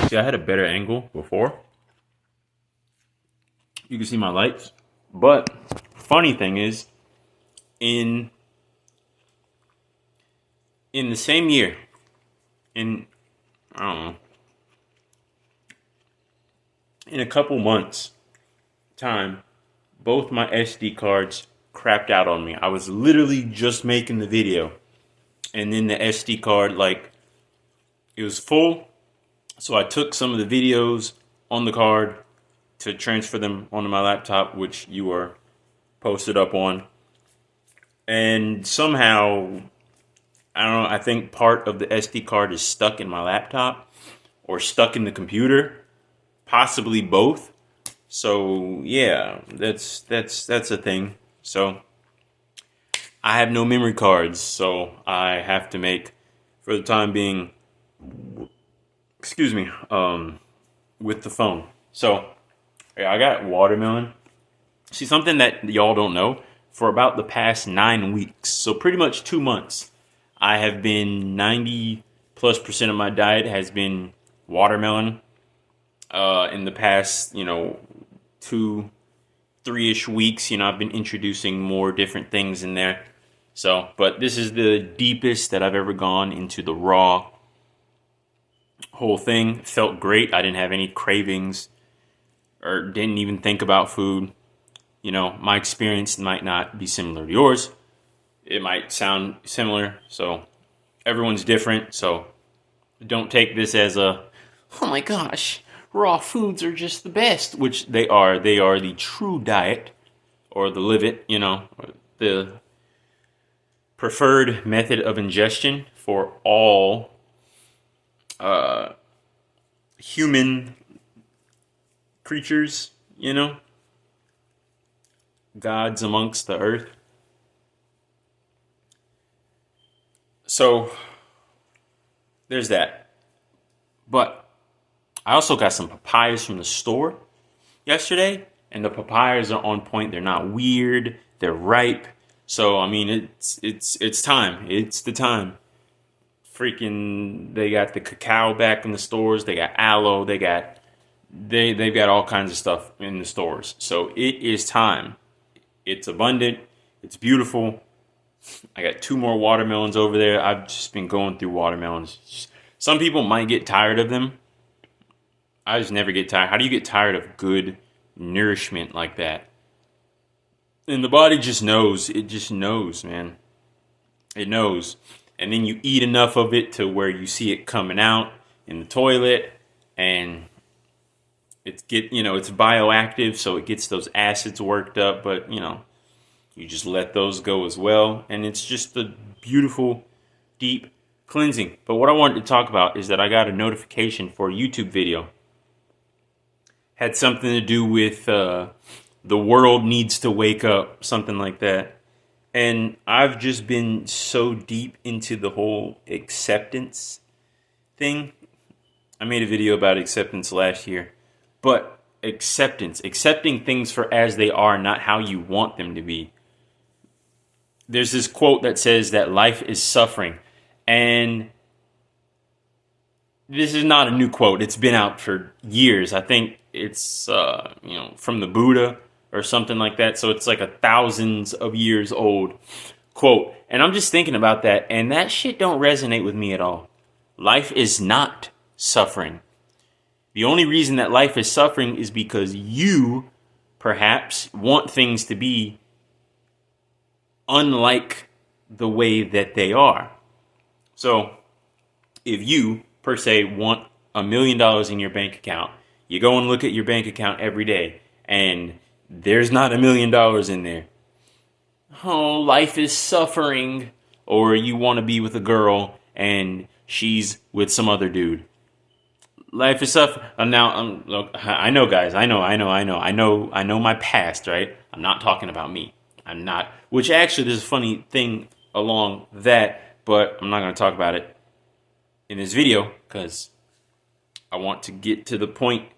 See, I had a better angle before. You can see my lights. But funny thing is, in the same year, in I don't know, in a couple months time, both my SD cards crapped out on me. I was literally just making the video, and then the SD card, like, it was full. So I took some of the videos on the card to transfer them onto my laptop, which you are posted up on. And somehow, I don't know, I think part of the SD card is stuck in my laptop or stuck in the computer, possibly both. So yeah, that's a thing. So I have no memory cards, so I have to make, for the time being, excuse me, with the phone. So yeah, I got watermelon. See, something that y'all don't know, for about the past 9 weeks, so pretty much 2 months, I have been 90+% of my diet has been watermelon. In the past, 2, 3-ish weeks, I've been introducing more different things in there. So, but this is the deepest that I've ever gone into the raw whole thing. Felt great. I didn't have any cravings or didn't even think about food. My experience might not be similar to yours. It might sound similar. So everyone's different. So don't take this as a, oh my gosh, raw foods are just the best, which they are. They are the true diet, or the live it, the preferred method of ingestion for all human creatures, gods amongst the earth. So there's that. But I also got some papayas from the store yesterday, and the papayas are on point. They're not weird. They're ripe. So I mean, it's time. It's the time. Freaking, they got the cacao back in the stores. They got aloe. They've got all kinds of stuff in the stores. So it is time. It's abundant. It's beautiful. I got 2 more watermelons over there. I've just been going through watermelons. Some people might get tired of them. I just never get tired. How do you get tired of good nourishment like that? And the body just knows. It just knows, man. It knows. And then you eat enough of it to where you see it coming out in the toilet, and it's bioactive, so it gets those acids worked up, but you just let those go as well, and it's just a beautiful, deep cleansing. But what I wanted to talk about is that I got a notification for a YouTube video. Had something to do with the world needs to wake up, something like that. And I've just been so deep into the whole acceptance thing. I made a video about acceptance last year. But accepting things for as they are, not how you want them to be. There's this quote that says that life is suffering. And this is not a new quote. It's been out for years. I think it's, from the Buddha or something like that. So it's like thousands of years old quote. And I'm just thinking about that. And that shit don't resonate with me at all. Life is not suffering. The only reason that life is suffering is because you perhaps want things to be unlike the way that they are. So if you, per se, want $1 million in your bank account, you go and look at your bank account every day, and there's not $1 million in there. Oh, life is suffering. Or you want to be with a girl, and she's with some other dude. Life is suffering. Now, look, I know, guys. I know my past, right? I'm not talking about me. I'm not. Which actually, there's a funny thing along that, but I'm not going to talk about it in this video because I want to get to the point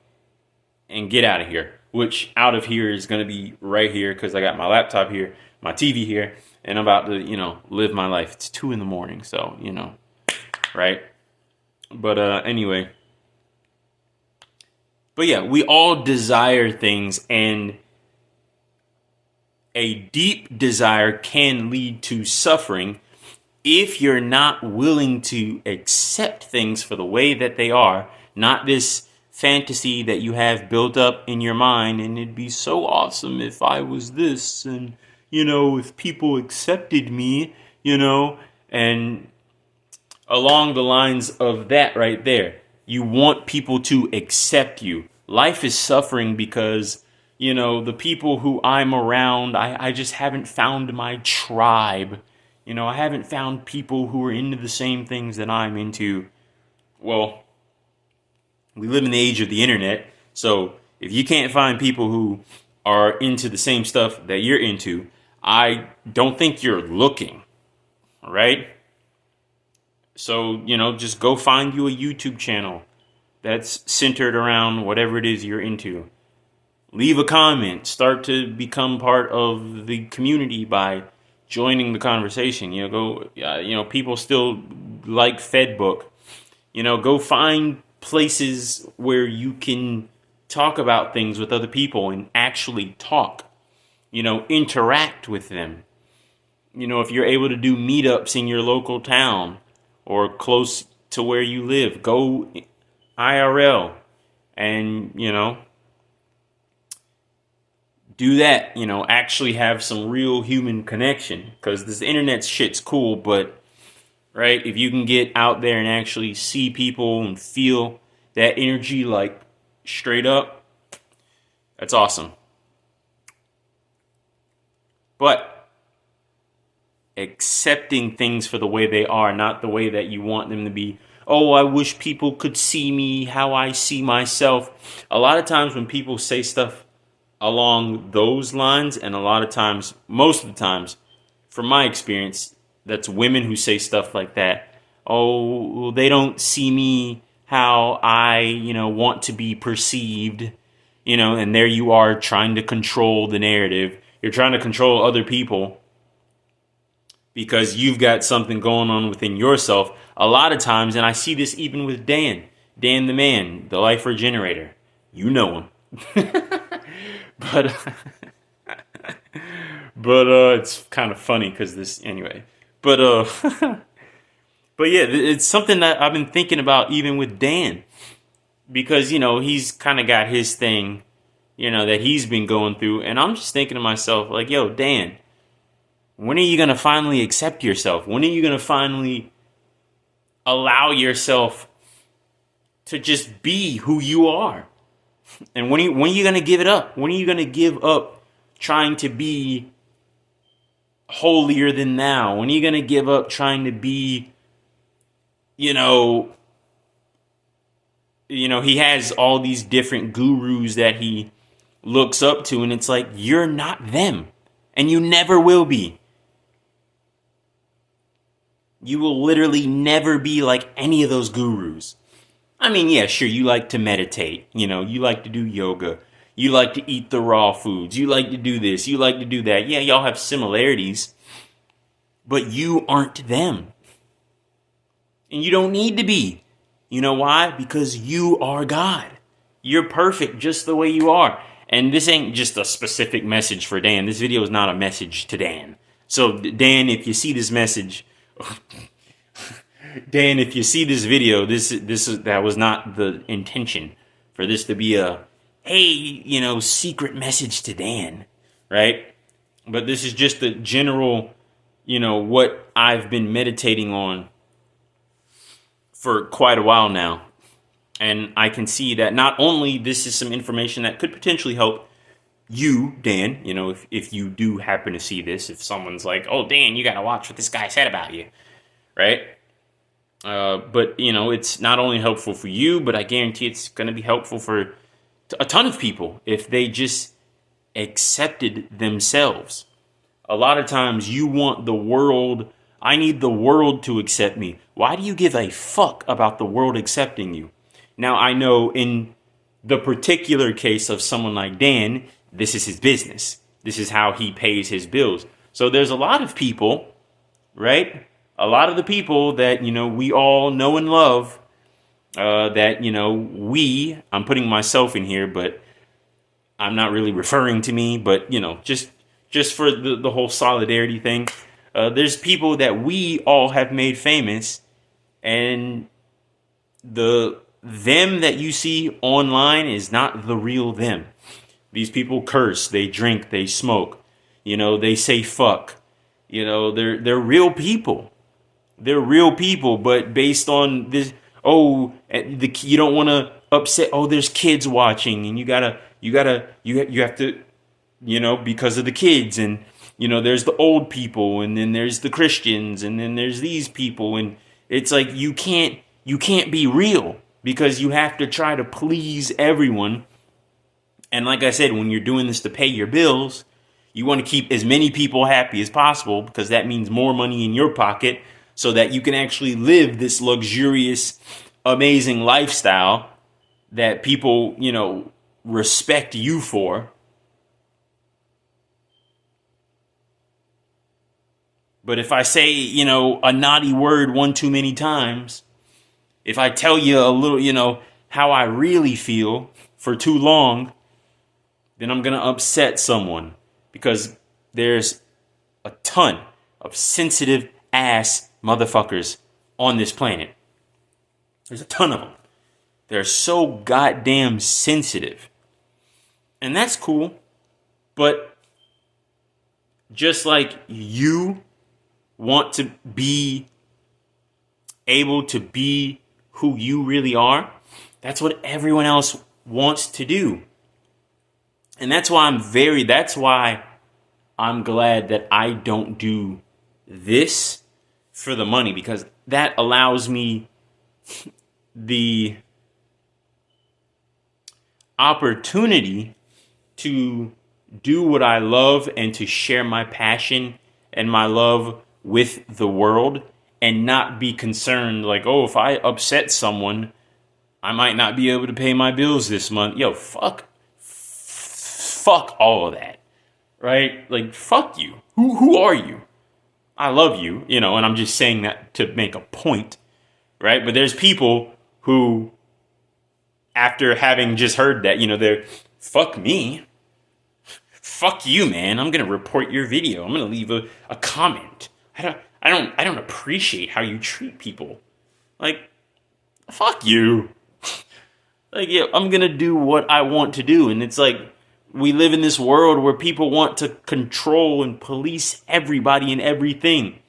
and get out of here. Which out of here is going to be right here because I got my laptop here, my TV here, and I'm about to, live my life. It's 2 a.m, so, right? But anyway. But yeah, we all desire things, and a deep desire can lead to suffering if you're not willing to accept things for the way that they are, not this fantasy that you have built up in your mind, and it'd be so awesome if I was this, and, if people accepted me, and along the lines of that right there. You want people to accept you. Life is suffering because, the people who I'm around, I just haven't found my tribe. I haven't found people who are into the same things that I'm into. Well, we live in the age of the internet, so if you can't find people who are into the same stuff that you're into, I don't think you're looking, right? So, just go find you a YouTube channel that's centered around whatever it is you're into. Leave a comment. Start to become part of the community by joining the conversation. People still like Fedbook. Go find places where you can talk about things with other people and actually talk. Interact with them. If you're able to do meetups in your local town or close to where you live, go IRL and, do that, actually have some real human connection, because this internet shit's cool, but, right, if you can get out there and actually see people and feel that energy, like, straight up, that's awesome. But accepting things for the way they are, not the way that you want them to be. Oh, I wish people could see me how I see myself. A lot of times when people say stuff along those lines, and a lot of times, most of the times, from my experience, that's women who say stuff like that. Oh, well, they don't see me how I, want to be perceived, and there you are trying to control the narrative. You're trying to control other people because you've got something going on within yourself. A lot of times, and I see this even with Dan the man, the life regenerator. You know him. But it's kind of funny because this, anyway. But yeah, it's something that I've been thinking about even with Dan, because, he's kind of got his thing, that he's been going through. And I'm just thinking to myself, like, yo, Dan, when are you going to finally accept yourself? When are you going to finally allow yourself to just be who you are? And when are you going to give it up? When are you going to give up trying to be holier than thou? When are you going to give up trying to be, he has all these different gurus that he looks up to, and it's like, you're not them, and you never will be. You will literally never be like any of those gurus. I mean, yeah, sure, you like to meditate, you like to do yoga, you like to eat the raw foods, you like to do this, you like to do that. Yeah, y'all have similarities, but you aren't them. And you don't need to be. You know why? Because you are God. You're perfect just the way you are. And this ain't just a specific message for Dan. This video is not a message to Dan. So, Dan, if you see this message... Dan, if you see this video, that was not the intention for this to be a, hey, secret message to Dan, right? But this is just the general, what I've been meditating on for quite a while now. And I can see that not only this is some information that could potentially help you, Dan, if you do happen to see this, if someone's like, oh, Dan, you got to watch what this guy said about you, right? But, it's not only helpful for you, but I guarantee it's going to be helpful for a ton of people if they just accepted themselves. A lot of times you want the world, I need the world to accept me. Why do you give a fuck about the world accepting you? Now, I know in the particular case of someone like Dan, this is his business. This is how he pays his bills. So there's a lot of people, right? A lot of the people that, we all know and love, that, I'm putting myself in here, but I'm not really referring to me, but, just for the whole solidarity thing. There's people that we all have made famous, and the them that you see online is not the real them. These people curse, they drink, they smoke, they say fuck. They're real people. They're real people, but based on this, you don't want to upset. Oh, there's kids watching, and you have to, because of the kids, and there's the old people, and then there's the Christians, and then there's these people, and it's like you can't be real because you have to try to please everyone. And like I said, when you're doing this to pay your bills, you want to keep as many people happy as possible because that means more money in your pocket so that you can actually live this luxurious, amazing lifestyle that people, respect you for. But if I say, a naughty word one too many times, if I tell you a little, how I really feel for too long, then I'm going to upset someone because there's a ton of sensitive ass motherfuckers on this planet. There's a ton of them. They're so goddamn sensitive. And that's cool. But just like you want to be able to be who you really are, that's what everyone else wants to do. And that's why I'm glad that I don't do this for the money, because that allows me the opportunity to do what I love and to share my passion and my love with the world and not be concerned like, oh, if I upset someone, I might not be able to pay my bills this month. Yo, fuck all of that, right? Like, fuck you. Who are you? I love you, and I'm just saying that to make a point, right? But there's people who, after having just heard that, they're, fuck me. Fuck you, man. I'm going to report your video. I'm going to leave a comment. I don't appreciate how you treat people. Like, fuck you. Like, yeah, I'm going to do what I want to do. And it's like, we live in this world where people want to control and police everybody and everything.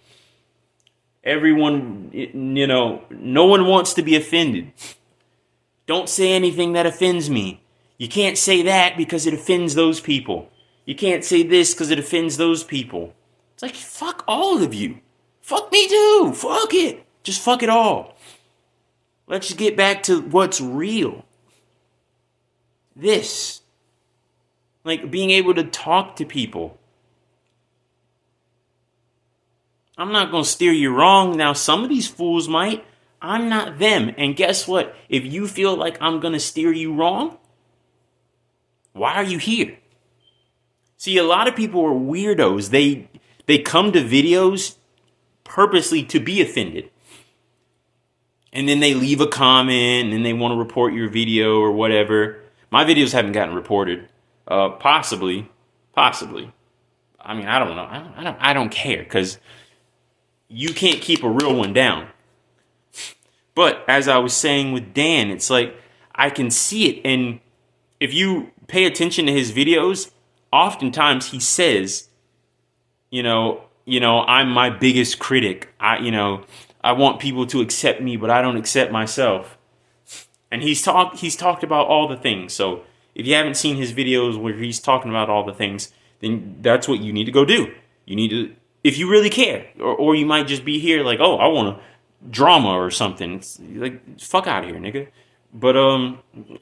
Everyone, no one wants to be offended. Don't say anything that offends me. You can't say that because it offends those people. You can't say this because it offends those people. It's like, fuck all of you. Fuck me too. Fuck it. Just fuck it all. Let's just get back to what's real. This. Like, being able to talk to people. I'm not going to steer you wrong. Now, some of these fools might. I'm not them. And guess what? If you feel like I'm going to steer you wrong, why are you here? See, a lot of people are weirdos. They come to videos purposely to be offended. And then they leave a comment and they want to report your video or whatever. My videos haven't gotten reported. Possibly. I mean, I don't know. I don't care because you can't keep a real one down. But as I was saying with Dan, it's like I can see it. And if you pay attention to his videos, oftentimes he says, I'm my biggest critic. I want people to accept me, but I don't accept myself. And he's talked about all the things. So if you haven't seen his videos where he's talking about all the things, then that's what you need to go do. You need to, if you really care, or you might just be here like, oh, I want a drama or something. It's like, fuck out of here, nigga. But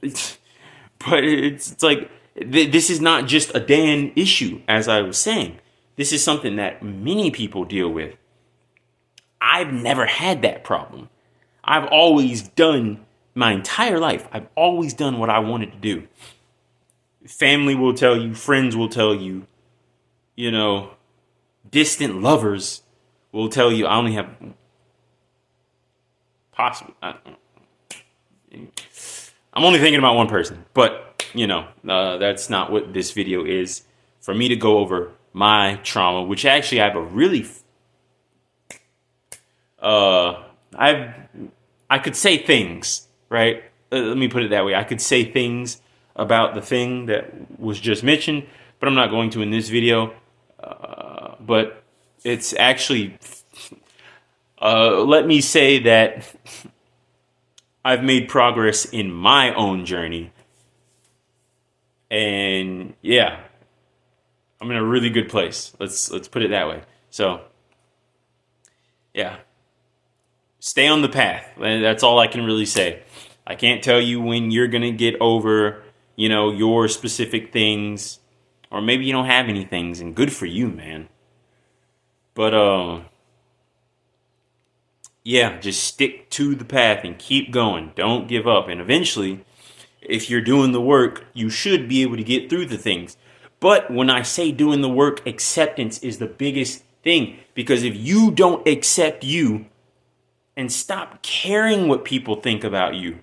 it's like, this is not just a Dan issue, as I was saying. This is something that many people deal with. I've never had that problem. I've always done, my entire life, I've always done what I wanted to do. Family will tell you, friends will tell you, distant lovers will tell you, I only have possibly, I'm only thinking about one person, but that's not what this video is. For me to go over my trauma, which actually I have a really, I could say things, right? Let me put it that way. I could say things about the thing that was just mentioned, but I'm not going to in this video. But it's actually, let me say that I've made progress in my own journey. And yeah, I'm in a really good place. Let's put it that way. So, yeah. Stay on the path. That's all I can really say. I can't tell you when you're going to get over, your specific things, or maybe you don't have any things, and good for you, man. But yeah, just stick to the path and keep going. Don't give up. And eventually, if you're doing the work, you should be able to get through the things. But when I say doing the work, acceptance is the biggest thing. Because if you don't accept you and stop caring what people think about you,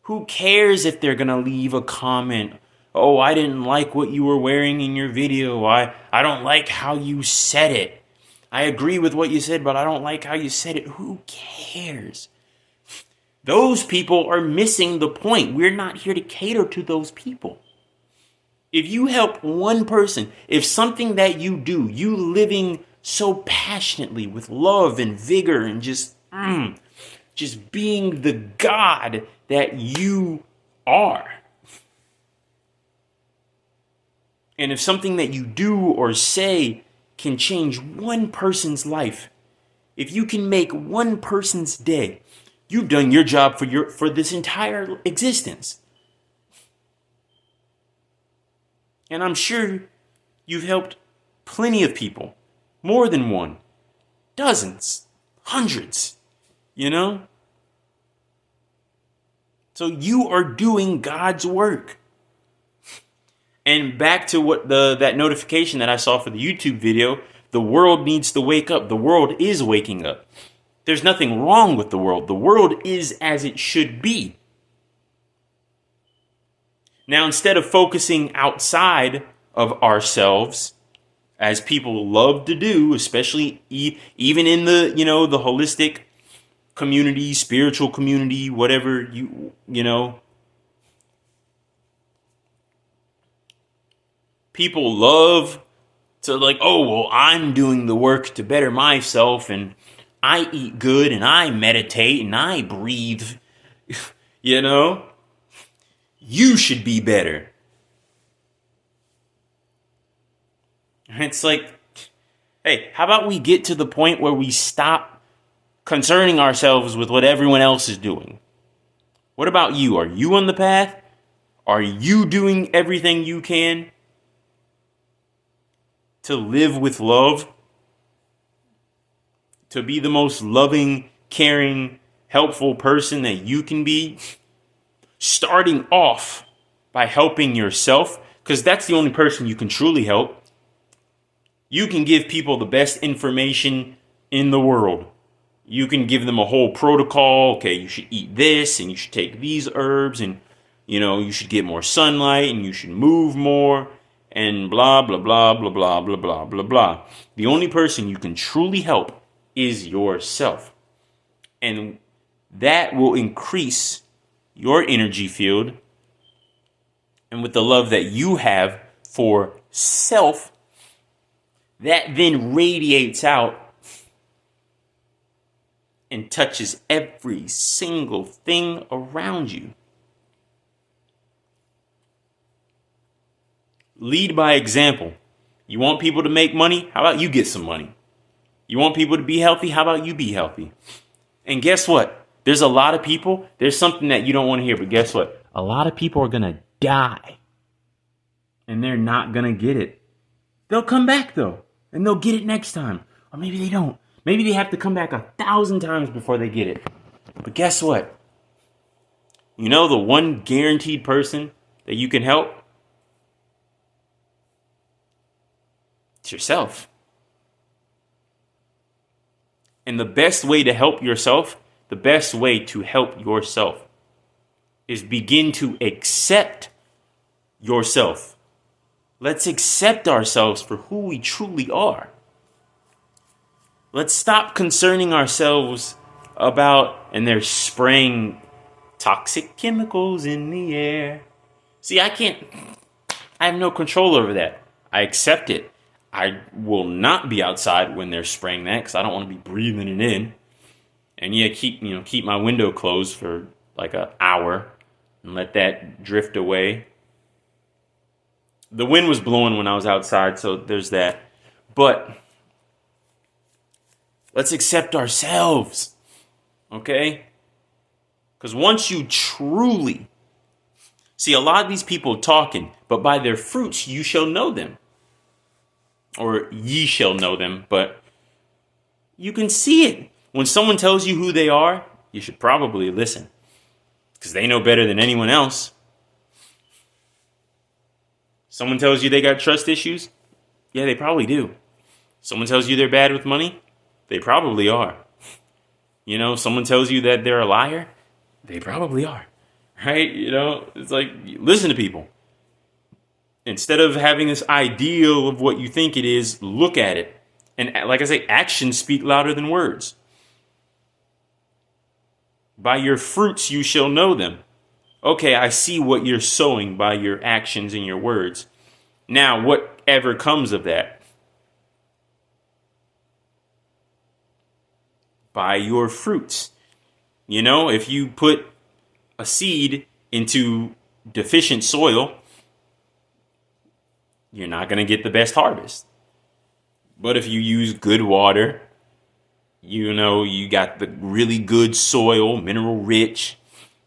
who cares if they're going to leave a comment? Oh, I didn't like what you were wearing in your video. I don't like how you said it. I agree with what you said, but I don't like how you said it. Who cares? Those people are missing the point. We're not here to cater to those people. If you help one person, if something that you do, you living so passionately with love and vigor and just being the God that you are. And if something that you do or say can change one person's life, if you can make one person's day, you've done your job for this entire existence. And I'm sure you've helped plenty of people, more than one, dozens, hundreds, So you are doing God's work. And back to what that notification that I saw for the YouTube video, the world needs to wake up. The world is waking up. There's nothing wrong with the world. The world is as it should be. Now, instead of focusing outside of ourselves, as people love to do, especially even in the, the holistic community, spiritual community, whatever people love to I'm doing the work to better myself, and I eat good, and I meditate, and I breathe, You should be better. And it's like, hey, how about we get to the point where we stop concerning ourselves with what everyone else is doing? What about you? Are you on the path? Are you doing everything you can to live with love? To be the most loving, caring, helpful person that you can be? Starting off by helping yourself, because that's the only person you can truly help. You can give people the best information in the world. You can give them a whole protocol. Okay, you should eat this, and you should take these herbs, and you should get more sunlight, and you should move more, and blah blah blah blah blah blah blah blah blah. The only person you can truly help is yourself, and that will increase your energy field, and with the love that you have for self, that then radiates out and touches every single thing around you. Lead by example. You want people to make money? How about you get some money? You want people to be healthy? How about you be healthy? And guess what? There's a lot of people, there's something that you don't want to hear, but guess what? A lot of people are going to die. And they're not going to get it. They'll come back, though. And they'll get it next time. Or maybe they don't. Maybe they have to come back 1,000 times before they get it. But guess what? The one guaranteed person that you can help? It's yourself. And the best way to help yourself is begin to accept yourself. Let's accept ourselves for who we truly are. Let's stop concerning ourselves about, and they're spraying toxic chemicals in the air. See, I have no control over that. I accept it. I will not be outside when they're spraying that because I don't want to be breathing it in. And yeah, keep my window closed for like an hour and let that drift away. The wind was blowing when I was outside, so there's that. But let's accept ourselves, okay? Because once you truly see, a lot of these people talking, but by their fruits you shall know them. Or ye shall know them, but you can see it. When someone tells you who they are, you should probably listen. Because they know better than anyone else. Someone tells you they got trust issues? Yeah, they probably do. Someone tells you they're bad with money? They probably are. Someone tells you that they're a liar? They probably are. Right? It's like, listen to people. Instead of having this ideal of what you think it is, look at it. And like I say, actions speak louder than words. By your fruits you shall know them. Okay, I see what you're sowing by your actions and your words. Now, whatever comes of that, by your fruits. If you put a seed into deficient soil, you're not going to get the best harvest. But if you use good water, you got the really good soil, mineral rich,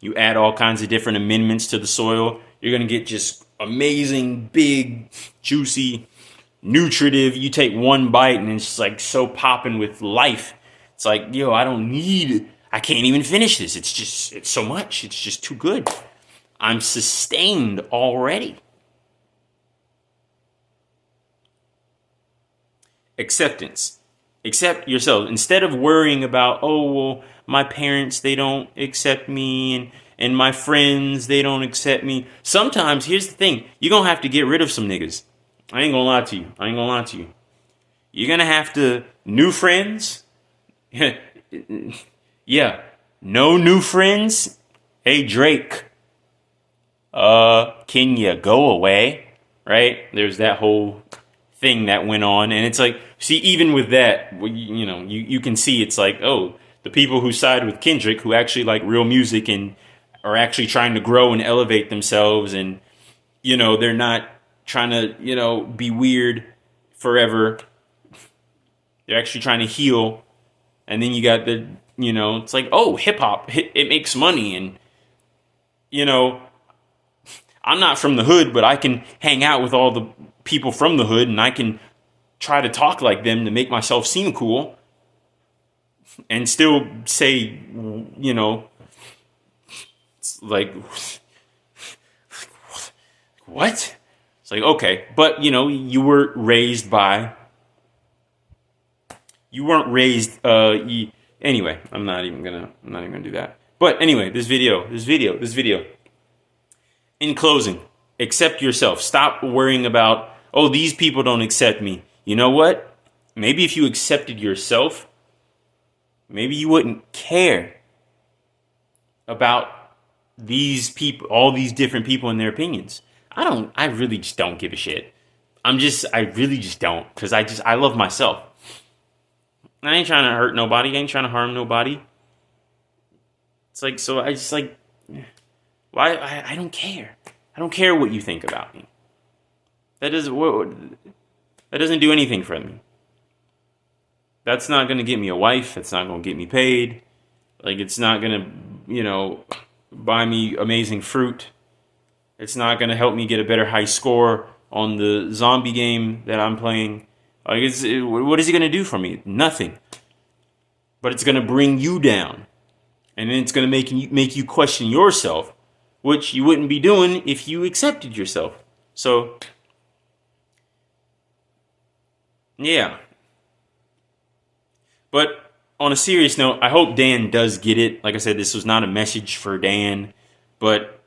you add all kinds of different amendments to the soil, you're going to get just amazing, big, juicy, nutritive. You take one bite and it's like so popping with life. It's like, I can't even finish this. It's so much. It's just too good. I'm sustained already. Acceptance. Accept yourself. Instead of worrying about, my parents, they don't accept me, and my friends, they don't accept me. Sometimes, here's the thing. You're going to have to get rid of some niggas. I ain't going to lie to you. You're going to have to, new friends. Yeah. No new friends. Hey, Drake. Can you go away? Right? There's that whole thing that went on, and it's like, see, even with that, you can see it's like, the people who side with Kendrick, who actually like real music and are actually trying to grow and elevate themselves, and they're not trying to be weird forever. They're actually trying to heal. And then you got the it's like, hip hop, it makes money, and I'm not from the hood, but I can hang out with all the people from the hood, and I can try to talk like them to make myself seem cool and still say, it's like, what? It's like, okay, but you weren't raised, anyway, I'm not even gonna do that. But anyway, this video. In closing, accept yourself. Stop worrying about, these people don't accept me. You know what? Maybe if you accepted yourself, maybe you wouldn't care about these people, all these different people and their opinions. I really just don't give a shit. I really just don't, because I love myself. I ain't trying to hurt nobody. I ain't trying to harm nobody. It's like, so I just like, why? I don't care. I don't care what you think about me. That doesn't do anything for me. That's not going to get me a wife. That's not going to get me paid. Like, it's not going to, buy me amazing fruit. It's not going to help me get a better high score on the zombie game that I'm playing. Like, what is it going to do for me? Nothing. But it's going to bring you down. And then it's going to make you question yourself, which you wouldn't be doing if you accepted yourself. So, yeah. But on a serious note, I hope Dan does get it. Like I said, this was not a message for Dan. But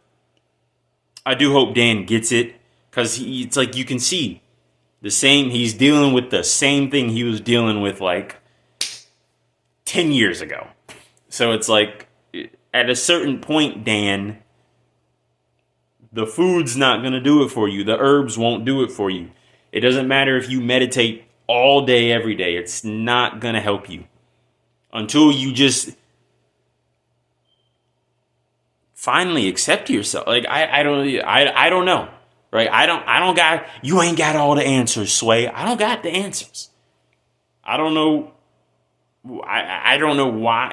I do hope Dan gets it, because it's like you can see the same. He's dealing with the same thing he was dealing with like 10 years ago. So it's like at a certain point, Dan, the food's not going to do it for you. The herbs won't do it for you. It doesn't matter if you meditate all day, every day. It's not going to help you until you just finally accept yourself. Like I don't know, right? I don't got, you ain't got all the answers, Sway. I don't got the answers. I don't know. I don't know why,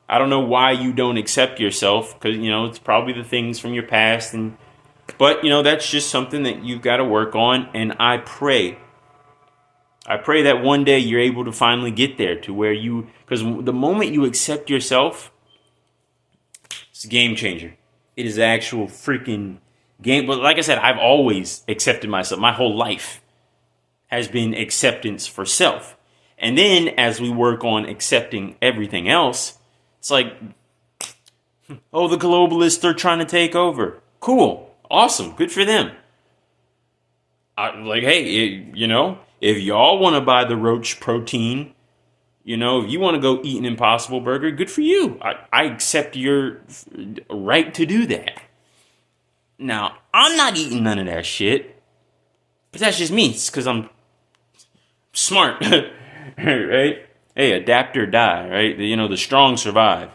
I don't know why you don't accept yourself, because, it's probably the things from your past. But, that's just something that you've got to work on. And I pray that one day you're able to finally get there to where because the moment you accept yourself, it's a game changer. It is actual freaking game. But like I said, I've always accepted myself. My whole life has been acceptance for self. And then as we work on accepting everything else, it's like, oh, the globalists are trying to take over. Cool. Awesome. Good for them. Hey, if y'all want to buy the roach protein, if you want to go eat an Impossible Burger, good for you. I accept your right to do that. Now, I'm not eating none of that shit. But that's just me. It's because I'm smart. Right? Hey, adapt or die, right? The strong survive.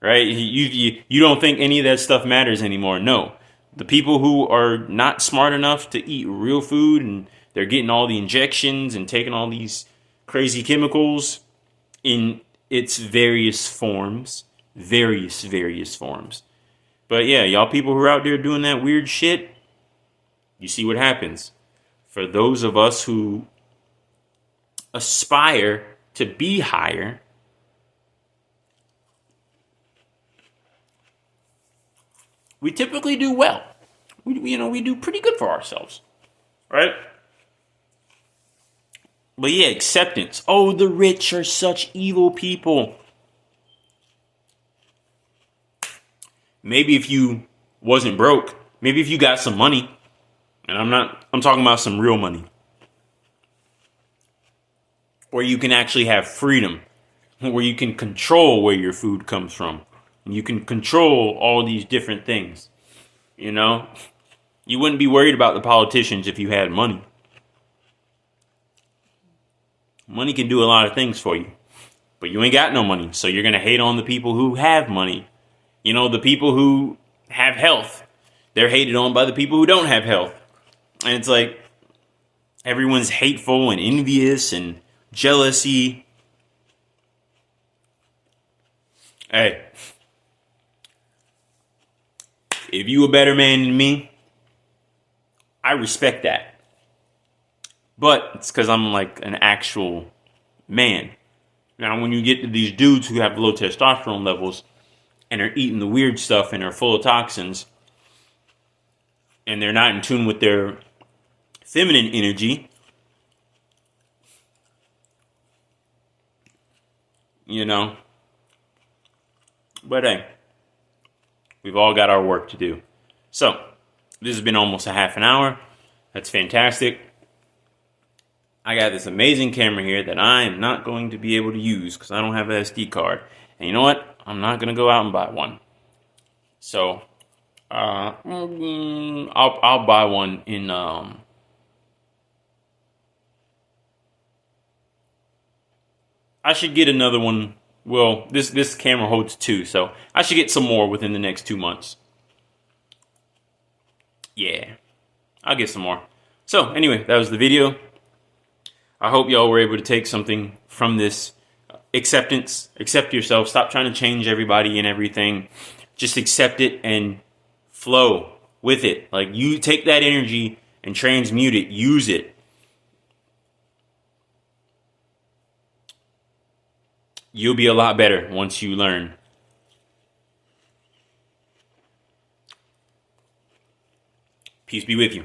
Right? You don't think any of that stuff matters anymore. No. The people who are not smart enough to eat real food, and they're getting all the injections and taking all these crazy chemicals in its various forms. Various forms. But yeah, y'all people who are out there doing that weird shit, you see what happens. For those of us who aspire to be higher, we typically do well. We do pretty good for ourselves, right? But yeah, acceptance. Oh, the rich are such evil people. Maybe if you wasn't broke, maybe if you got some money, and I'm talking about some real money, where you can actually have freedom, where you can control where your food comes from. You can control all these different things. You wouldn't be worried about the politicians if you had money. Money can do a lot of things for you, but you ain't got no money. So you're going to hate on the people who have money. The people who have health, they're hated on by the people who don't have health. And it's like everyone's hateful and envious and jealousy. Hey, if you a better man than me, I respect that. But it's because I'm like an actual man. Now, when you get to these dudes who have low testosterone levels and are eating the weird stuff and are full of toxins, and they're not in tune with their feminine energy, But hey, we've all got our work to do. So, this has been almost a half an hour. That's fantastic. I got this amazing camera here that I am not going to be able to use because I don't have an SD card. And you know what? I'm not going to go out and buy one. So, I'll buy one in, I should get another one. Well, this camera holds 2, so I should get some more within the next 2 months. Yeah, I'll get some more. So, anyway, that was the video. I hope y'all were able to take something from this. Acceptance. Accept yourself. Stop trying to change everybody and everything. Just accept it and flow with it. Like, you take that energy and transmute it. Use it. You'll be a lot better once you learn. Peace be with you.